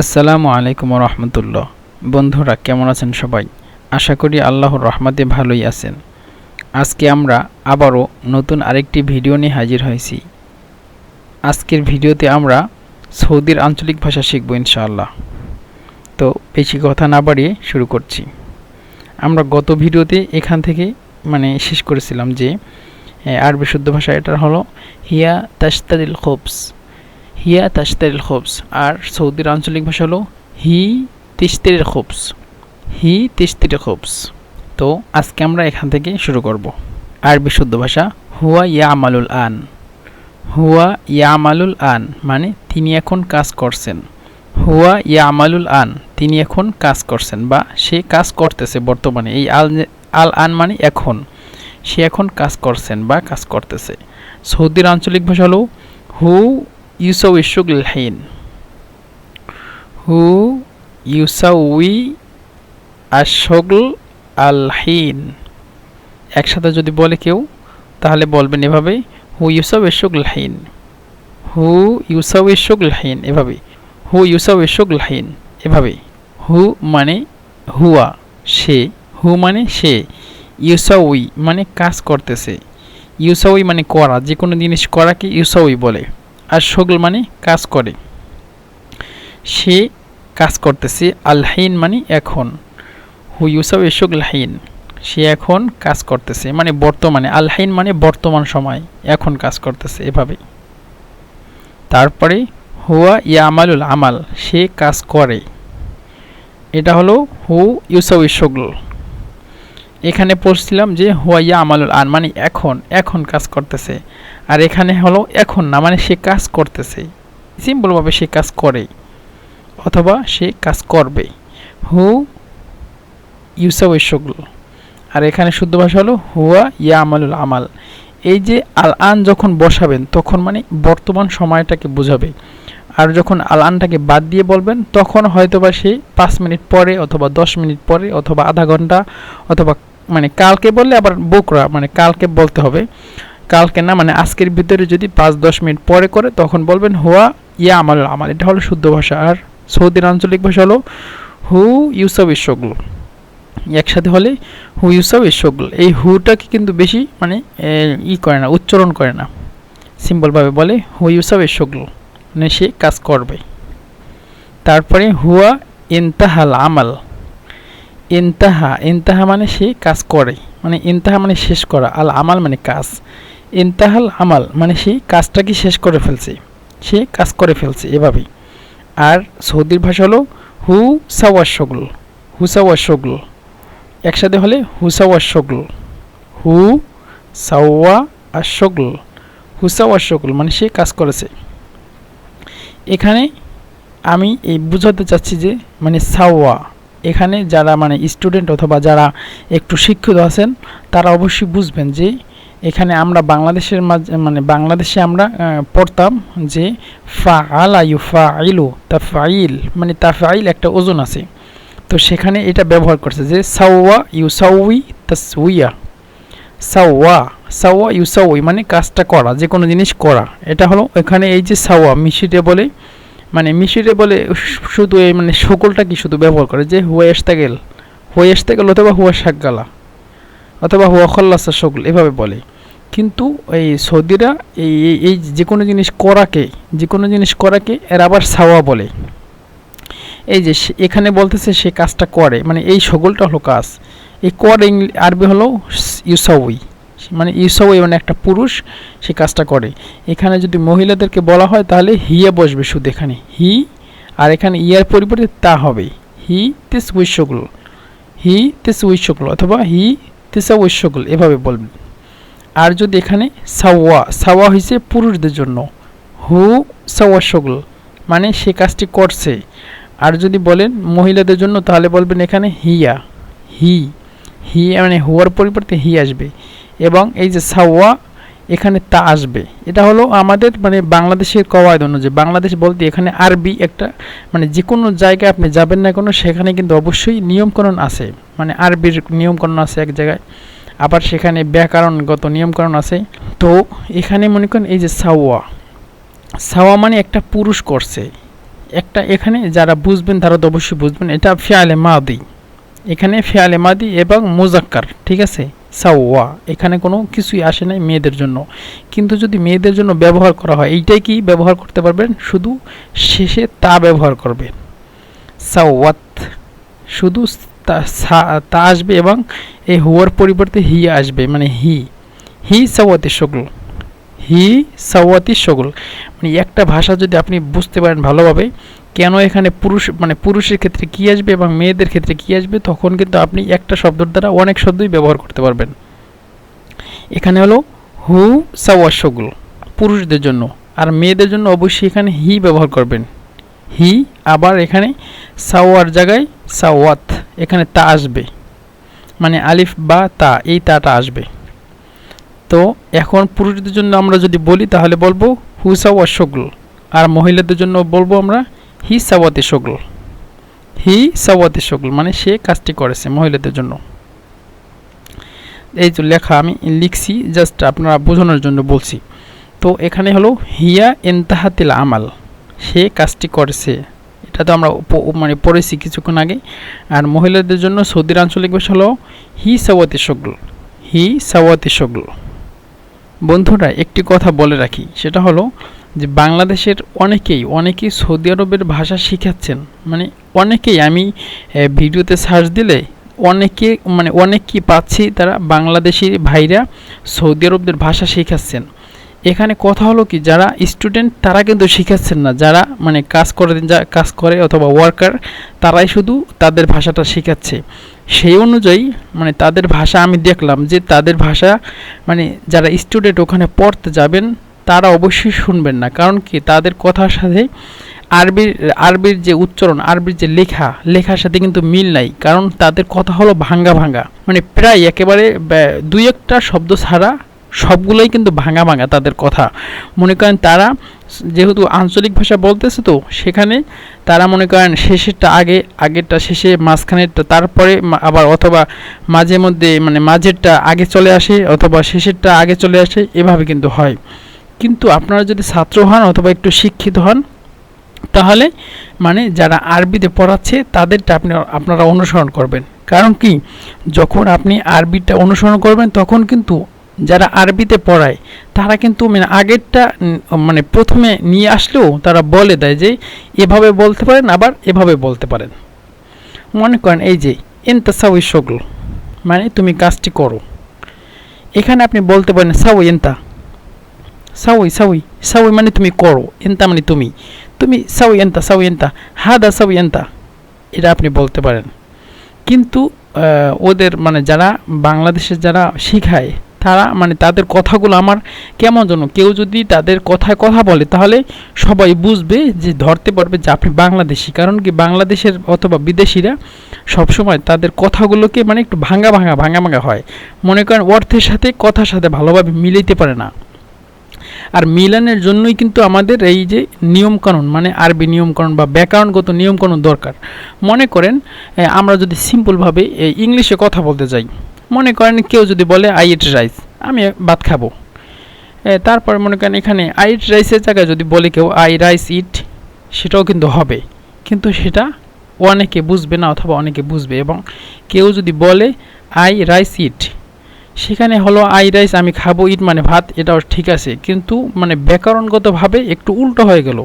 আসসালামু আলাইকুম রহমতুল্লাহ। বন্ধুরা কেমন আছেন সবাই? আশা করি আল্লাহর রহমতে ভালোই আছেন। আজকে আমরা আবারও নতুন আরেকটি ভিডিও নিয়ে হাজির হয়েছি। আজকের ভিডিওতে আমরা সৌদির আঞ্চলিক ভাষা শিখব ইনশাআল্লাহ। তো বেশি কথা না বাড়িয়ে শুরু করছি। আমরা গত ভিডিওতে এখান থেকে শেষ করেছিলাম যে আরবি শুদ্ধ ভাষা এটা হলো হিয়া তাশতারিল খুবস। হিয়া তাশতারিল খুবস। আর সৌদির আঞ্চলিক ভাষা হলো হি তিশতারিল খুবস। হি তিশতারিল খুবস। তো আজকে আমরা এখান থেকে শুরু করব। আরবি শুদ্ধ ভাষা হুয়া ইয়ামালুল আন। হুয়া ইয়ামালুল আন মানে তিনি এখন কাজ করছেন। হুয়া ইয়ামালুল আন তিনি এখন কাজ করছেন বা সে কাজ করতেছে বর্তমানে। এই আল আন মানে এখন, সে এখন কাজ করছেন বা কাজ করতেছে। সৌদির আঞ্চলিক ভাষা হলো হু ইউসাউই শুগল হিন। হু ইউসাউই আশ-শুগল আল হিন। একসাথে যদি বলে কেউ তাহলে বলবেন এভাবে হু ইউসাউই শুগল হিন। হু ইউসাউই শুগল হিন এভাবে। হু ইউসাউই শুগল হিন এভাবে। হু মানে হুয়া সে, হু মানে সে, ইউসাউই মানে কাজ করতেছে। ইউসাউই মানে করা, যে কোনো জিনিস করাকে ইউসাউই বলে। আর শুগল মানে কাজ করে। সে কাজ করতেছে। আল হিন মানে এখন। হু ইউসাউই শুগল হিন সে এখন কাজ করতেছে মানে বর্তমানে। আল হিন মানে বর্তমান সময়, এখন কাজ করতেছে এভাবে। তারপরে হুয়া ইয়ামালুল আমাল সে কাজ করে, এটা হলো হু ইউসাউই শুগল। এখানে পড়ছিলাম যে হুয়া ইয়ামালুল আন মানে এখন, এখন কাজ করতেছে। আর এখানে হলো এখন না মানে সে কাজ করতেছে, সিম্পলভাবে সে কাজ করে অথবা সে কাজ করবে। হু ইউসাউই শুগল। আর এখানে শুদ্ধ ভাষা হলো হুয়া ইয়ামালুল আমাল। এই যে আল আন যখন বসাবেন তখন মানে বর্তমান সময়টাকে বোঝাবে। আর যখন আল আনটাকে বাদ দিয়ে বলবেন তখন হয়তোবা সে 5 মিনিট পরে অথবা 10 মিনিট পরে অথবা আধা ঘন্টা অথবা কালকে বললে আবার বুকরা কালকে বলতে হবে। কালকে না আজকের ভিতরে যদি 5-10 মিনিট পরে করে তখন বলবেন হুয়া ইয়ামালুল আমাল। এটা হলো শুদ্ধ ভাষা। আর সৌদির আঞ্চলিক ভাষা হলো হু ইউসাউই শুগল। একসাথে হলে হু ইউসাউই শুগল। এই হুটাকে কিন্তু বেশি করে না, উচ্চারণ করে না, সিম্পলভাবে বলে হু ইউসাউই শুগল মানে সে কাজ করবে। তারপরে হুয়া ইনতাহাল আমাল। ইনতাহা, ইনতাহা মানে সে কাজ করে, ইনতাহা মানে শেষ করা, আল আমাল মানে কাজ। ইনতাহাল আমাল মানে সে কাজটাকে শেষ করে ফেলছে, সে কাজ করে ফেলছে এভাবেই। আর সৌদির ভাষা হলো হু সাওয়া শুগল। হু সাওয়া শুগল। একসাথে হলে হু সাওয়া শুগল। হু সাওয়া শুগল। হু সাওয়া শুগল মানে সে কাজ করেছে। এখানে আমি এই বুঝাতে চাচ্ছি যে সাওয়া, এখানে যারা স্টুডেন্ট অথবা যারা একটু শিক্ষিত আছেন তারা অবশ্যই বুঝবেন যে এখানে আমরা বাংলাদেশের মাঝে বাংলাদেশে আমরা পড়তাম যে ফাআলা ইউফাইলু তাফাইল তাফাইল একটা ওজন আছে, তো সেখানে এটা ব্যবহার করছে যে সাওয়া ইউসাউই তাসউইয়া। সাওয়া, সাওয়া ইউসাউই কাজটা করা, যে কোনো জিনিস করা। এটা হলো এখানে এই যে সাওয়া মিশিটে বলে, মিশিটে বলে শুধু এই সকলটা কি শুধু ব্যবহার করে যে হুয়া ইস্তাগেল, হুয়া ইস্তাগেল অথবা হুয়া শাগালা অথবা হুয়া খল্লাসা শুগল এভাবে বলে। কিন্তু এই সৌদিরা এই এই যে কোনো জিনিস করাকে এর আবার সাওয়া বলে। এই যে এখানে বলতেছে সে কাজটা করে, এই সকলটা হলো কাজ। এই করে আরবি হলো ইউসাউই, ইউসাউই একটা পুরুষ, সে কাজটা করে। এখানে যদি মহিলাদেরকে বলা হয় তাহলে হিয়া বসবে শুধু এখানে হি, আর এখানে ইয়ার পরিবর্তে তা হবে হি তিসউই শুগল। হি তিসউই শুগল অথবা হি তিসাউই শুগল এভাবে বলবেন। আর যদি এখানে সাওয়া, সাওয়া হয়েছে পুরুষদের জন্য, হু সাওয়া শুগল সে কাজটি করছে। আর যদি বলেন মহিলাদের জন্য তাহলে বলবেন এখানে হিয়া, হি, হি হুয়ার পরিবর্তে হি আসবে এবং এই যে সাওয়া এখানে তা আসবে। এটা হলো আমাদের বাংলাদেশের কওয়ায়দ অনুযায়ী। বাংলাদেশ বলতে এখানে আরবি একটা যে কোনো জায়গায় আপনি যাবেন না কোনো, সেখানে কিন্তু অবশ্যই নিয়মকানুন আছে, আরবির নিয়মকানুন আছে এক জায়গায়, আবার সেখানে ব্যাকরণগত নিয়মকানুন আছে। তো এখানে মনে করেন এই যে সাওয়া, সাওয়া একটা পুরুষ করছে, একটা এখানে যারা বুঝবেন তারা তো অবশ্যই বুঝবেন, এটা ফিআলে মাদি, এখানে ফিআলে মাদি এবং মুজাক্কার, ঠিক আছে। সাওয়া এখানে কোনো কিছুই আসে নাই মেয়েদের জন্য, কিন্তু যদি মেয়েদের জন্য ব্যবহার করা হয় এইটাই কি ব্যবহার করতে পারবেন, শুধু শেষে তা ব্যবহার করবে, সাওয়াত, শুধু তা আসবে এবং এই হুয়ার পরিবর্তে হি আসবে, মানে হি সাওয়াতি শুগল, হি সাওয়াতি শুগল। মানে একটা ভাষা যদি আপনি বুঝতে পারেন ভালোভাবে কেন এখানে পুরুষ মানে পুরুষের ক্ষেত্রে কি আসবে এবং মেয়েদের ক্ষেত্রে কি আসবে, তখন কিন্তু আপনি একটা শব্দের দ্বারা অনেক শব্দই ব্যবহার করতে পারবেন। এখানে হলো হু সাওয়া শুগল পুরুষদের জন্য, আর মেয়েদের জন্য অবশ্যই এখানে হি ব্যবহার করবেন, হি। আবার এখানে সাওয়ার জায়গায় সাওয়াত, এখানে তা আসবে, মানে আলিফ বা তা, এই তাটা আসবে। তো এখন পুরুষদের জন্য আমরা যদি বলি তাহলে বলবো হু সাওয়া শুগল, আর মহিলাদের জন্য বলবো আমরা হি সাওয়াতি শুগল, হি সাওয়াতি শুগল, মানে সে কাজটি করেছে মহিলাদের জন্য। এই তো লেখা আমি লিখছি, জাস্ট আপনারা বোঝানোর জন্য বলছি। তো এখানে হলো হিয়া ইনতাহাতিল আমাল, সে কাজটি করেছে, এটা তো আমরা মানে পড়েছি কিছুক্ষণ আগে। আর মহিলাদের জন্য সৌদির আঞ্চলিক ভাষা হলো হি সাওয়াতি শুগল, হি সাওয়াতি শুগল। বন্ধুরা একটি কথা বলে রাখি, সেটা হলো যে বাংলাদেশের অনেকেই সৌদি আরবের ভাষা শিখাচ্ছেন, মানে অনেকেই, আমি ভিডিওতে সার্চ দিলে অনেকই পাচ্ছি তারা বাংলাদেশি ভাইরা সৌদি আরবদের ভাষা শিখাচ্ছেন। এখানে কথা হলো কি, যারা স্টুডেন্ট তারা কিন্তু শিখাচ্ছেন না, যারা মানে কাজ করে অথবা ওয়ার্কার তারাই শুধু তাদের ভাষাটা শিখাচ্ছে। সেই অনুযায়ী মানে তাদের ভাষা আমি দেখলাম যে তাদের ভাষা মানে যারা স্টুডেন্ট ওখানে পড়তে যাবেন তারা অবশ্যই শুনবেন না, কারণ কি তাদের কথার সাথে আরবির যে উচ্চারণ, আরবির যে লেখার সাথে কিন্তু মিল নাই, কারণ তাদের কথা হলো ভাঙ্গা, মানে প্রায় একেবারে দুই একটা শব্দ ছাড়া সবগুলোই কিন্তু ভাঙা তাদের কথা। মনে করেন তারা যেহেতু আঞ্চলিক ভাষা বলতেছে, তো সেখানে তারা মনে করেন শেষেরটা আগেরটা শেষে, মাঝখানেরটা তারপরে, আবার অথবা মাঝে মধ্যে মানে মাঝেরটা আগে চলে আসে অথবা শেষেরটা আগে চলে আসে, এভাবে কিন্তু হয়। কিন্তু আপনারা যদি ছাত্র হন অথবা একটু শিক্ষিত হন তাহলে মানে যারা আরবিতে পড়াচ্ছে তাদেরটা আপনারা অনুসরণ করবেন, কারণ কি যখন আপনি আরবিটা অনুসরণ করবেন তখন কিন্তু যারা আরবিতে পড়ায় তারা কিন্তু মানে আগেরটা মানে প্রথমে নিয়ে আসলেও তারা বলে দেয় যে এভাবে বলতে পারেন, আবার এভাবে বলতে পারেন। মনে করেন এই যে এনতা সাউই শুগল, মানে তুমি কাজটি করো, এখানে আপনি বলতে পারেন সাউই এনতা, সাউই মানে তুমি করো, এনতা মানে তুমি সাউই এনতা হাদা সাউই এনতা, এটা আপনি বলতে পারেন। কিন্তু ওদের মানে যারা বাংলাদেশের যারা শিখায় তারা মানে তাদের কথাগুলো আমার কেমন যেন, কেউ যদি তাদের কথা বলে তাহলে সবাই বুঝবে যে ধরতে পারবে যে আপনি বাংলাদেশি, কারণ কি বাংলাদেশের অথবা বিদেশিরা সবসময় তাদের কথাগুলোকে মানে একটু ভাঙা হয়, মনে করেন অর্থের সাথে কথার সাথে ভালোভাবে মিলাইতে পারে না। আর মিলানের জন্যই কিন্তু আমাদের এই যে নিয়মকানুন মানে আরবি নিয়মকানুন বা ব্যাকরণগত নিয়মকানুন দরকার। মনে করেন আমরা যদি সিম্পলভাবে ইংলিশে কথা বলতে যাই, মনে করেন কেউ যদি বলে আই ইট রাইস, আমি ভাত খাবো, তারপর মনে করেন এখানে আই ইট রাইসের জায়গায় যদি বলে কেউ আই রাইস ইট, সেটাও কিন্তু হবে, কিন্তু সেটা অনেকে বুঝবে না অথবা অনেকে বুঝবে। এবং কেউ যদি বলে আই রাইস ইট, সেখানে হলো আই রাইস আমি খাবো, ইট মানে ভাত, এটাও ঠিক আছে, কিন্তু মানে ব্যাকরণগতভাবে একটু উল্টো হয়ে গেল।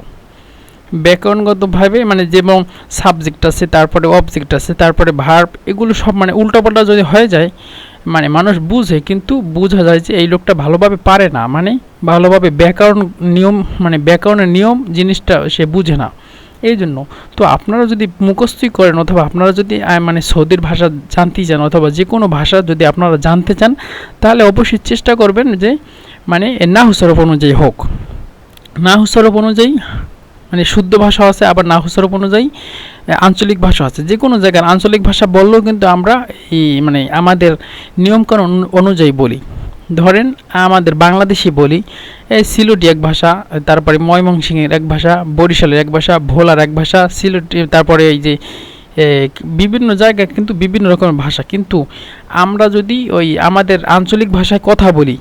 ব্যাকরণগতভাবে মানে যেমন সাবজেক্ট আছে, তারপরে অবজেক্ট আছে, তারপরে ভার্ব, এগুলো সব মানে উল্টোপাল্টা যদি হয়ে যায় মানে মানুষ বুঝে, কিন্তু বোঝা যায় যে এই লোকটা ভালোভাবে পারে না, মানে ভালোভাবে ব্যাকরণের নিয়ম জিনিসটা সে বুঝে না। এই জন্য তো আপনারা যদি মুখস্থই করেন অথবা আপনারা যদি মানে সৌদির ভাষা জানতে চান অথবা যে কোনো ভাষা যদি আপনারা জানতে চান, তাহলে অবশ্যই চেষ্টা করবেন যে মানে নাহু সরফ অনুযায়ী হোক, নাহু সরফ অনুযায়ী মানে শুদ্ধ ভাষা আছে, আবার নাহু সরফ অনুযায়ী আঞ্চলিক ভাষা আছে। যে কোনো জায়গার আঞ্চলিক ভাষা বললেও কিন্তু আমরা এই মানে আমাদের নিয়মকানুন অনুযায়ী বলি। ধরেন আমাদের বাংলাদেশি বলি, এই সিলেটি এক ভাষা, তারপরে ময়মনসিংহের এক ভাষা, বরিশালের এক ভাষা, ভোলার এক ভাষা, সিলেটি, তারপরে এই যে বিভিন্ন জায়গায় কিন্তু বিভিন্ন রকমের ভাষা। কিন্তু আমরা যদি ওই আমাদের আঞ্চলিক ভাষায় কথা বলি,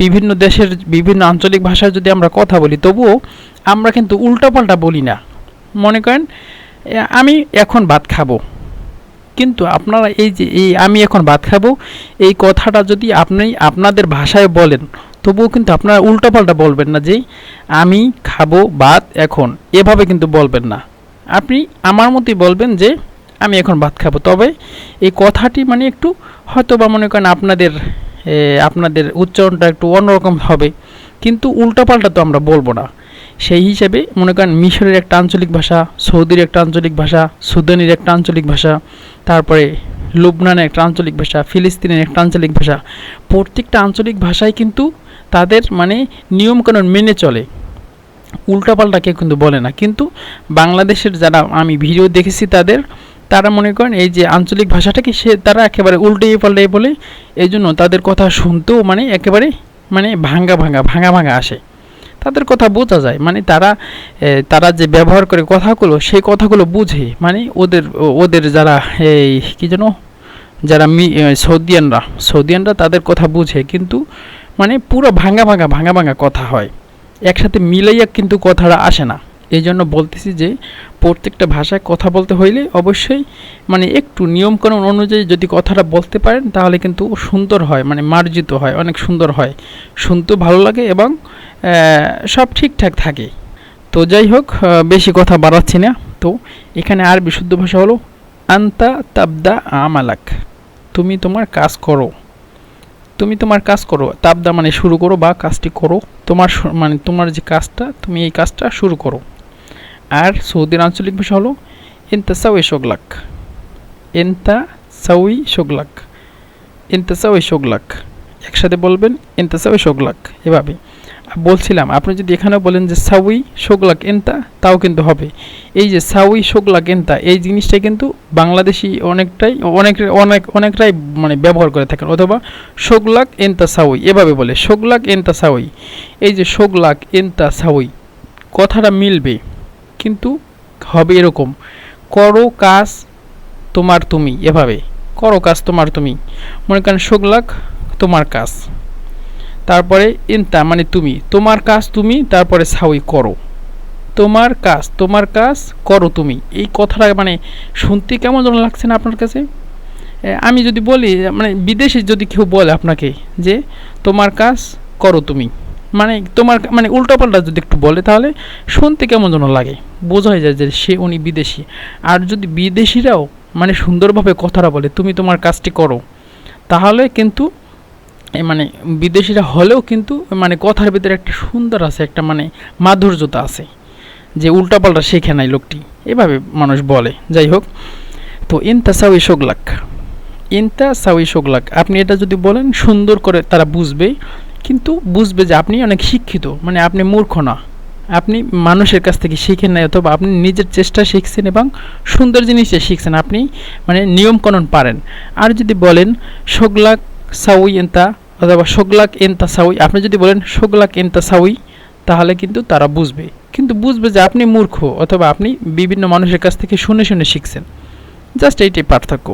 বিভিন্ন দেশের বিভিন্ন আঞ্চলিক ভাষায় যদি আমরা কথা বলি, তবুও আমরা কিন্তু উল্টাপাল্টা বলি না, মনে করেন আমি এখন ভাত খাবো, কিন্তু আপনারা এই যে এই আমি এখন ভাত খাবো এই কথাটা যদি আপনি আপনাদের ভাষায় বলেন, তবুও কিন্তু আপনারা উল্টাপাল্টা বলবেন না যে আমি খাবো ভাত এখন, এভাবে কিন্তু বলবেন না। আপনি আমার মতোই বলবেন যে আমি এখন ভাত খাবো, তবে এই কথাটি মানে একটু হয়তো বা মনে করেন আপনাদের উচ্চারণটা একটু অন্যরকম হবে, কিন্তু উল্টাপাল্টা তো আমরা বলবো না। সেই হিসেবে মনে করেন মিশরের একটা আঞ্চলিক ভাষা, সৌদির একটা আঞ্চলিক ভাষা, সুদানের একটা আঞ্চলিক ভাষা, তারপরে লুবনানের একটা আঞ্চলিক ভাষা, ফিলিস্তিনের একটা আঞ্চলিক ভাষা। প্রত্যেকটা আঞ্চলিক ভাষায় কিন্তু তাদের মানে নিয়মকানুন মেনে চলে, উল্টাপাল্টা কেউ কিন্তু বলে না। কিন্তু বাংলাদেশের যারা আমি ভিডিও দেখেছি তারা মনে করেন এই যে আঞ্চলিক ভাষাটাকে তারা একেবারে উল্টিয়ে পাল্টিয়ে বলে, এই জন্য তাদের কথা শুনতেও মানে একেবারে মানে ভাঙা আসে। তাদের কথা বোঝা যায়, মানে তারা যে ব্যবহার করে কথাগুলো, সেই কথাগুলো বুঝে, মানে ওদের যারা এই কী যেন যারা সৌদিয়ানরা তাদের কথা বুঝে, কিন্তু মানে পুরো ভাঙা কথা হয়, একসাথে মিলাইয়া কিন্তু কথাটা আসে না। এই জন্য বলতেছি যে প্রত্যেকটা ভাষায় কথা বলতে হইলে অবশ্যই মানে একটু নিয়মকানুন অনুযায়ী যদি কথাটা বলতে পারেন, তাহলে কিন্তু সুন্দর হয়, মানে মার্জিত হয়, অনেক সুন্দর হয়, শুনতেও ভালো লাগে এবং সব ঠিকঠাক থাকে। তো যাই হোক, বেশি কথা বাড়াচ্ছি না। তো এখানে আর বিশুদ্ধ ভাষা হলো আন্তা তাবদা আমালাক, তুমি তোমার কাজ করো, তুমি তোমার কাজ করো। তাবদা মানে শুরু করো বা কাজটি করো, মানে তোমার যে কাজটা, তুমি এই কাজটা শুরু করো। আর সৌদির আঞ্চলিক ভাষা হলো ইনতা সাউই শোগলাক, ইনতা সাউই শোগলাক, ইনতা সাউই শোগলাক, একসাথে বলবেন ইনতা সাউই শোগলাক। এভাবে বলছিলাম, আপনি যদি এখানে বলেন যে সাউই শোগলাক এনতা, তাও কিন্তু হবে। এই যে সাউই শোগলাক এনতা, এই জিনিসটা কিন্তু বাংলাদেশি অনেকটাই মানে ব্যবহার করে থাকেন, অথবা শোগলাক এনতা সাউই এভাবে বলে, শোগলাক এনতা সাউই। এই যে শোগলাক এনতা সাউই কথাটা মিলবে, কিন্তু হবে এরকম, করো কাজ তোমার তুমি, এভাবে করো কাজ তোমার তুমি। মনে করেন শোগলাক তোমার কাজ, তারপরে ইনতা মানে তুমি, তোমার কাজ তুমি, তারপরে সাউই করো, তোমার কাজ করো তুমি। এই কথাটা মানে শুনতে কেমন যেন লাগছে না আপনার কাছে? আমি যদি বলি, মানে বিদেশে যদি কেউ বলে আপনাকে যে তোমার কাজ করো তুমি, মানে তোমার মানে উল্টাপাল্টা যদি একটু বলে, তাহলে শুনতে কেমন যেন লাগে, বোঝাই যায় যে উনি বিদেশি। আর যদি বিদেশিরাও মানে সুন্দরভাবে কথাটা বলে তুমি তোমার কাজটি করো, তাহলে কিন্তু মানে বিদেশিরা হলেও কিন্তু মানে কথার ভিতরে একটা সুন্দর আছে, একটা মানে মাধুর্যতা আছে, যে উল্টাপাল্টা শেখে নাই লোকটি, এভাবে মানুষ বলে। যাই হোক, তো ইনতা সাউই শোগলাক, ইনতা সাউই শোগলাক, আপনি এটা যদি বলেন সুন্দর করে তারা বুঝবে, কিন্তু বুঝবে যে আপনি অনেক শিক্ষিত, মানে আপনি মূর্খ না, আপনি মানুষের কাছ থেকে শিখেন নাই, অথবা আপনি নিজের চেষ্টা শিখছেন এবং সুন্দর জিনিসে শিখছেন, আপনি মানে নিয়মকানুন পারেন। আর যদি বলেন শোগলাক সাউই এনতা, অথবা শোগলাক এনতা সাউই, আপনি যদি বলেন শোগলাক এনতা সাউই, তাহলে কিন্তু তারা বুঝবে, কিন্তু বুঝবে যে আপনি মূর্খ, অথবা আপনি বিভিন্ন মানুষের কাছ থেকে শুনে শিখছেন। জাস্ট এইটাই পার্থক্য।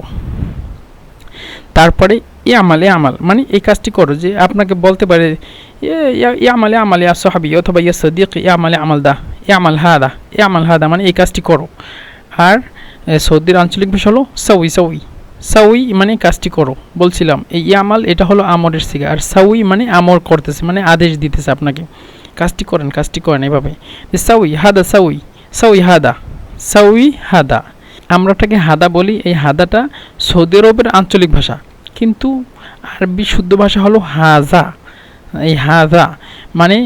তারপরে আমাল মানে এই কাজটি করো, যে আপনাকে বলতে পারে আমাল ইয়া সাহাবি, অথবা ইয়া সদিক আমাল দা, আমাল হাদা মানে এই কাজটি করো। আর সৌদির আঞ্চলিক ভাষা হলো সাউই মানে কাজটি করো। বলছিলাম এই আমাল এটা হলো আমরের সিগা, আর সাউই মানে আমর করতেছে, মানে আদেশ দিতেছে আপনাকে, কাজটি করেন এভাবে। সাউই হাদা, আমরা ওটাকে হাদা বলি। এই হাদাটা সৌদি আরবের আঞ্চলিক ভাষা, কিন্তু আরবি শুদ্ধ ভাষা হলো হাজা। এই হাজা মানে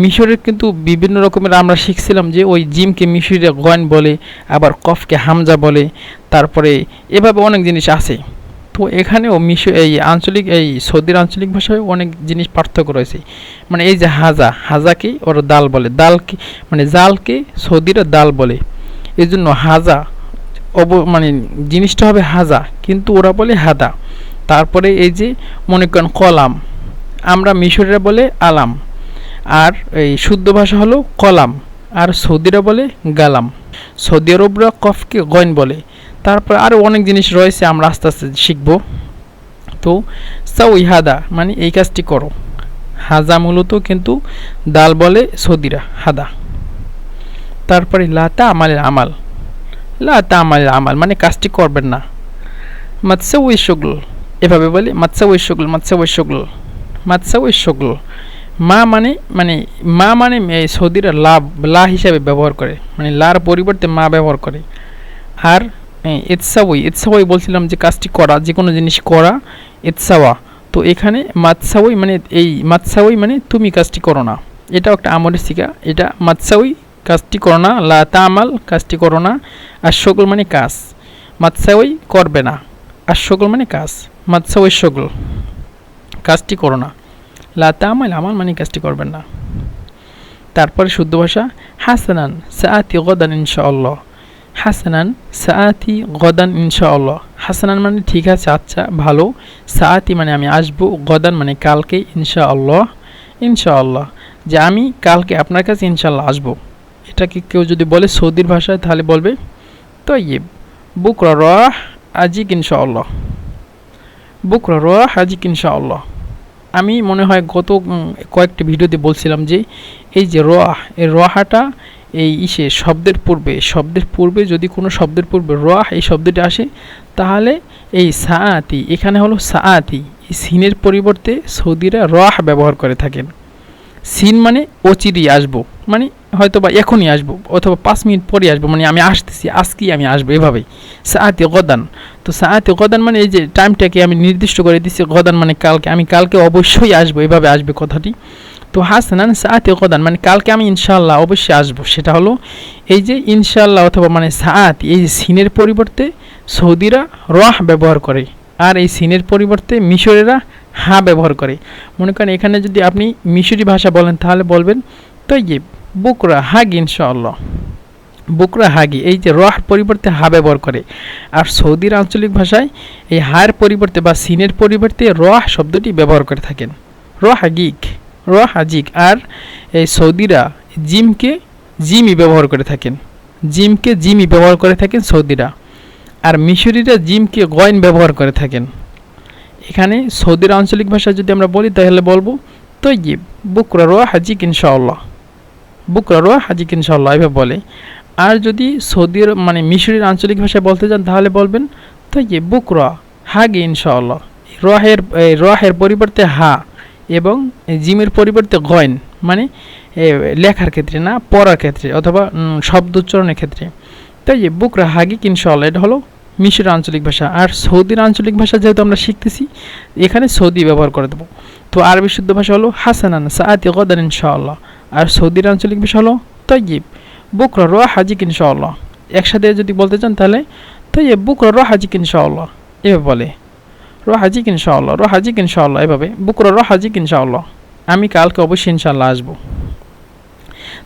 মিশরের কিন্তু বিভিন্ন রকমের আমরা শিখছিলাম যে ওই জিমকে মিশরে গয়ন বলে, আবার কফকে হামজা বলে, তারপরে এভাবে অনেক জিনিস আছে। তো এখানেও এই সৌদির আঞ্চলিক ভাষায় অনেক জিনিস পার্থক্য রয়েছে। মানে এই যে হাজাকে ওরা দাল বলে, দালকে মানে জালকে সৌদিরা দাল বলে, এই জন্য হাজা মানে জিনিসটা হবে হাজা, কিন্তু ওরা বলে হাদা। তারপরে এই যে মনে করেন কলাম, আমরা মিশরেরা বলে আলাম, আর এই শুদ্ধ ভাষা হলো কলাম, আর সৌদিরা বলে গালাম। সৌদি আরবরা কফকে গয়ন বলে। তারপর আরও অনেক জিনিস রয়েছে, আমরা আস্তে আস্তে শিখব। তো সাউই হাদা মানে এই কাজটি করো, হাজা মূলত কিন্তু দাল বলে সৌদিরা, হাদা। তারপরে লা তা'মালিল আমাল, লা তা'মালিল আমাল মানে কাজটি করবেন না। মাতসাউই শুগল, এভাবে বলি মাতসাউই শুগল, মাতসাউই শুগল, মাতসাউই শুগল। মা মানে মা মানে এই সৌদিরা লা হিসাবে ব্যবহার করে, মানে লার পরিবর্তে মা ব্যবহার করে। আর ইতসাউই, ইতসাউই বলছিলাম যে কাজটি করা, যে কোনো জিনিস করা, ইতসাওয়া। তো এখানে মাতসাউই মানে এই মাতসাউই মানে তুমি কাজটি করো না, এটাও একটা আমরের সিগা। এটা মাতসাউই কাজটি করো না, লা তা'মাল কাজটি করো না, আর শুগল মানে কাজ, মাতসাউই করবে না, আর শুগল মানে কাজ, মাতসাউই শুগল কাজটি করো না, লা তা'মাল আমাল মানে কাজটি করবেন না। তারপরে শুদ্ধ ভাষা হাসানান সাআতি গাদান ইনশাআল্লাহ, হাসানান সাআতি গাদান ইনশাআল্লাহ। হাসানান মানে ঠিক আছে, আচ্ছা, ভালো, সাআতি মানে আমি আসবো, গদান মানে কালকে, ইনশাআল্লাহ, ইনশাআল্লাহ যে আমি কালকে আপনার কাছে ইনশাআল্লাহ আসবো। এটাকে কেউ যদি বলে সৌদির ভাষায় তাহলে বলবে তয়্যিব বুকরা রাহ আজিক ইনশাআল্লাহ, বুকরা রাহ আজিক ইনশাআল্লাহ। আমি মনে হয় গত কয়েকটি ভিডিওতে বলছিলাম যে এই যে রাহ, এই রাহাটা এই শব্দের পূর্বে যদি কোনো শব্দের পূর্বে রাহ এই শব্দটি আসে তাহলে এই সাআতি, এখানে হলো সাআতি, এই সিনের পরিবর্তে সৌদিরা রাহ ব্যবহার করে থাকেন। সিন মানে অচিরেই আসবো, মানে হয়তো বা এখনই আসবো অথবা 5 মিনিট পরে আসবো, মানে আমি আসতেছি, আজকেই আমি আসবো, এভাবেই সাআতি গদান। তো সাআতি গদান মানে এই যে টাইমটাকে আমি নির্দিষ্ট করে দিচ্ছি, গদান মানে কালকে, আমি কালকে অবশ্যই আসবো, এভাবে আসবে কথাটি। তো হাসানান সাআতি গদান মানে কালকে আমি ইনশাআল্লাহ অবশ্যই আসবো, সেটা হলো এই যে ইনশাআল্লাহ অথবা মানে সাআতি, এই সিনের পরিবর্তে সৌদিরা রাহ ব্যবহার করে, আর এই সিনের পরিবর্তে মিশরেরা হা ব্যবহার করে। মনে করেন এখানে যদি আপনি মিশরি ভাষা বলেন তাহলে বলবেন তয়্যিব বুকরা হাগি ইনশাআল্লাহ, বুকরা হাগি, এই যে রাহ পরিবর্তে হা ব্যবহার করে। আর সৌদির আঞ্চলিক ভাষায় এই হার পরিবর্তে বা সিনের পরিবর্তে রাহ শব্দটি ব্যবহার করে থাকেন, রাহ হাগিক, রাহ হাজিক। আর এই সৌদিরা জিমকে জিমি ব্যবহার করে থাকেন, জিমকে জিমি ব্যবহার করে থাকেন সৌদিরা, আর মিশরিরা জিমকে গয়ন ব্যবহার করে থাকেন। এখানে সৌদির আঞ্চলিক ভাষা যদি আমরা বলি তাহলে বলবো তয়্যিব বুকরা রাহ হাজিক ইনশাআল্লাহ, বুকরা রাহ হাজিক ইনশাআল্লাহ এভাবে বলে। আর যদি সৌদির মানে মিশরের আঞ্চলিক ভাষায় বলতে চান তাহলে বলবেন তয়্যিব বুকরা হাগি ইনশাআল্লাহ। রাহের পরিবর্তে হা এবং জিমের পরিবর্তে গয়ন, মানে লেখার ক্ষেত্রে না, পড়ার ক্ষেত্রে অথবা শব্দ উচ্চারণের ক্ষেত্রে। তয়্যিব বুকরা হাগিক ইনশাআল্লাহ, এটা হলো মিশরের আঞ্চলিক ভাষা। আর সৌদির আঞ্চলিক ভাষা যেহেতু আমরা শিখতেছি এখানে সৌদি ব্যবহার করে দেবো। তো আরবি শুদ্ধ ভাষা হলো হাসানান সাআতি গাদান ইনশাআল্লাহ, আর সৌদির আঞ্চলিক ভাষা হলো তয়্যিব বুকরা রাহ হাজিক ইনশাআল্লাহ। একসাথে যদি বলতে চান তাহলে তয়্যিব বুকরা রাহ হাজিক ইনশাআল্লাহ এভাবে বলে, রাহ হাজিক ইনশাআল্লাহ, রাহ হাজিক ইনশাআল্লাহ এভাবে, বুকরা রাহ হাজিক ইনশাআল্লাহ, আমি কালকে অবশ্যই ইনশাআল্লাহ আসবো।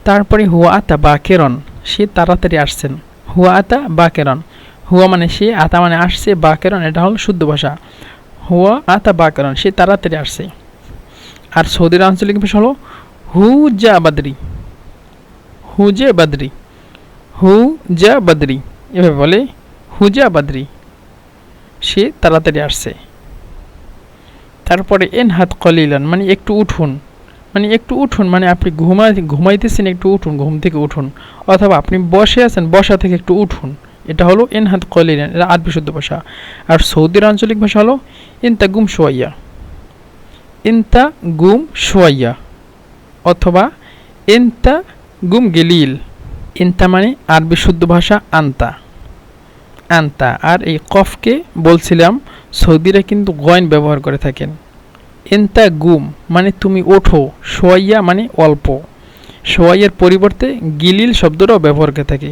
তারপরে হুয়া আতা বাকেরন, সে তাড়াতাড়ি আসছেন, হুয়া আতা বাকেরন, হুয়া মানে সে, আতা মানে আসছে, বাকেরন এটা হলো শুদ্ধ ভাষা, হুয়া আতা বাকেরন সে তাড়াতাড়ি আসছে। আর সৌদির আঞ্চলিক ভাষা হলো হু জা বাদরি, হু জা বাদরি, হু জা বাদরি এভাবে বলে, হু জা বাদরি সে তাড়াতাড়ি আসছে। তারপরে এনহাত কলিলান মানে একটু উঠুন, মানে একটু উঠুন মানে আপনি ঘুমাইতেছেন, একটু উঠুন, ঘুম থেকে উঠুন, অথবা আপনি বসে আছেন, বসা থেকে একটু উঠুন, এটা হলো এনহাত কলিলান, এটা আরবি শুদ্ধ ভাষা। আর সৌদির আঞ্চলিক ভাষা হলো ইনতা গুম শোয়াইয়া, ইনতা গুম শোয়াইয়া অথবা ইনতা গুম গেলিল। ইনতা মানে আরবি শুদ্ধ ভাষা আন্তা, আন্তা। আর এই কফকে বলছিলাম সৌদিরা কিন্তু গয়ন ব্যবহার করে থাকেন। ইনতা গুম মানে তুমি ওঠো, শোয়াইয়া মানে অল্প, শোয়াইয়ের পরিবর্তে গিলিল শব্দটাও ব্যবহার করে থাকে।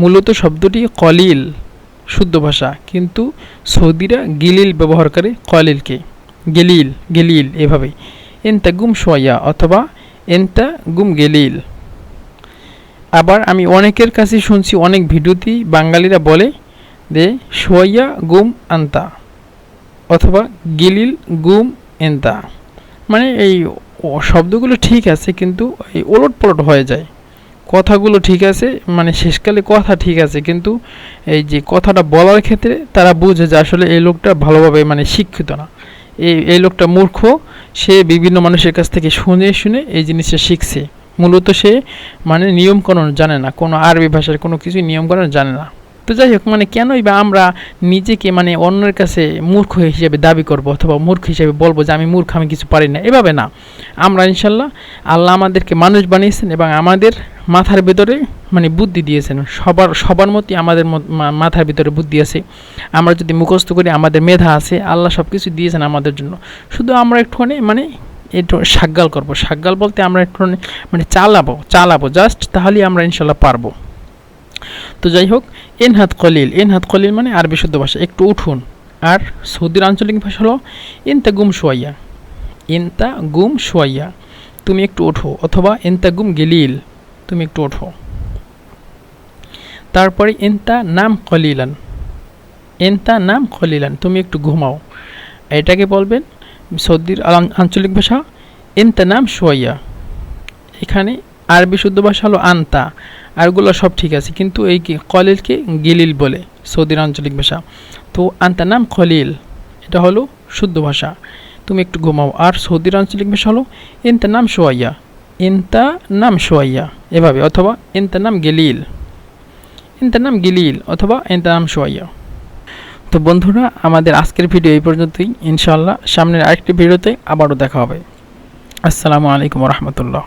মূলত শব্দটি কলিল শুদ্ধ ভাষা, কিন্তু সৌদিরা গিলিল ব্যবহার করে কলিলকে, গেলিল গেলিল এভাবে, এনতা গুম শোয়াইয়া অথবা এনতা গুম গেলিল। আবার আমি অনেকের কাছে শুনছি, অনেক ভিডিওতেই বাঙালিরা বলে যে শোয়াইয়া গুম আন্তা অথবা গেলিল গুম এনতা, মানে এই শব্দগুলো ঠিক আছে কিন্তু এই ওলট পলট হয়ে যায়, কথাগুলো ঠিক আছে, মানে শেষকালে কথা ঠিক আছে কিন্তু এই যে কথাটা বলার ক্ষেত্রে তারা বুঝে যে আসলে এই লোকটা ভালোভাবে মানে শিক্ষিত না, এই লোকটা মূর্খ, সে বিভিন্ন মানুষের কাছ থেকে শুনে শুনে এই জিনিসটা শিখছে, মূলত সে মানে নিয়মকানুন জানে না, কোনো আরবি ভাষার কোনো কিছু নিয়মকানুন জানে না। তো যাই হোক, মানে কেনই বা আমরা নিজেকে মানে অন্যের কাছে মূর্খ হিসেবে দাবি করব অথবা মূর্খ হিসেবে বলবো যে আমি মূর্খ, আমি কিছু পারি না, এভাবে না। আমরা ইনশাল্লাহ, আল্লাহ আমাদেরকে মানুষ বানিয়েছেন এবং আমাদের মাথার ভিতরে মানে বুদ্ধি দিয়েছেন। সবার মতোই আমাদের মাথার ভিতরে বুদ্ধি আছে। আমরা যদি মুখস্থ করি, আমাদের মেধা আছে, আল্লাহ সব কিছু দিয়েছেন আমাদের জন্য। শুধু আমরা একটুখানি মানে একটু সাগ্গাল করবো। সাগ্গাল বলতে আমরা একটুখানি মানে চালাবো জাস্ট, তাহলেই আমরা ইনশাল্লাহ পারবো। তো যাই হোক, এনহাত কলিল মানে আরবি শুদ্ধ ভাষা একটু উঠুন। আর সৌদির আঞ্চলিক ভাষা হলো ইনতা গুম সোয়াইয়া, তুমি একটু ওঠো, অথবা ইনতা গুম গেলিল, তুমি একটু ওঠো। তারপরে ইনতা নাম কলিলান, তুমি একটু ঘুমাও। এটাকে বলবেন সৌদির আঞ্চলিক ভাষা ইনতা নাম সোয়াইয়া। এখানে আরবি শুদ্ধ ভাষা হলো আন্তা, আরগুলো সব ঠিক আছে, কিন্তু এই কলিলকে গিলিল বলে সৌদির আঞ্চলিক ভাষা। তো আন্তা নাম কলিল, এটা হলো শুদ্ধ ভাষা, তুমি একটু ঘুমাও। আর সৌদির আঞ্চলিক ভাষা হলো ইনতা নাম সোয়াইয়া এভাবে, অথবা ইনতা নাম গিলিল অথবা ইনতা নাম সোয়াইয়া। তো বন্ধুরা, আমাদের আজকের ভিডিও এই পর্যন্তই। ইনশাআল্লাহ সামনের আরেকটি ভিডিওতে আবারও দেখা হবে। আসসালামু আলাইকুম রহমতুল্লাহ।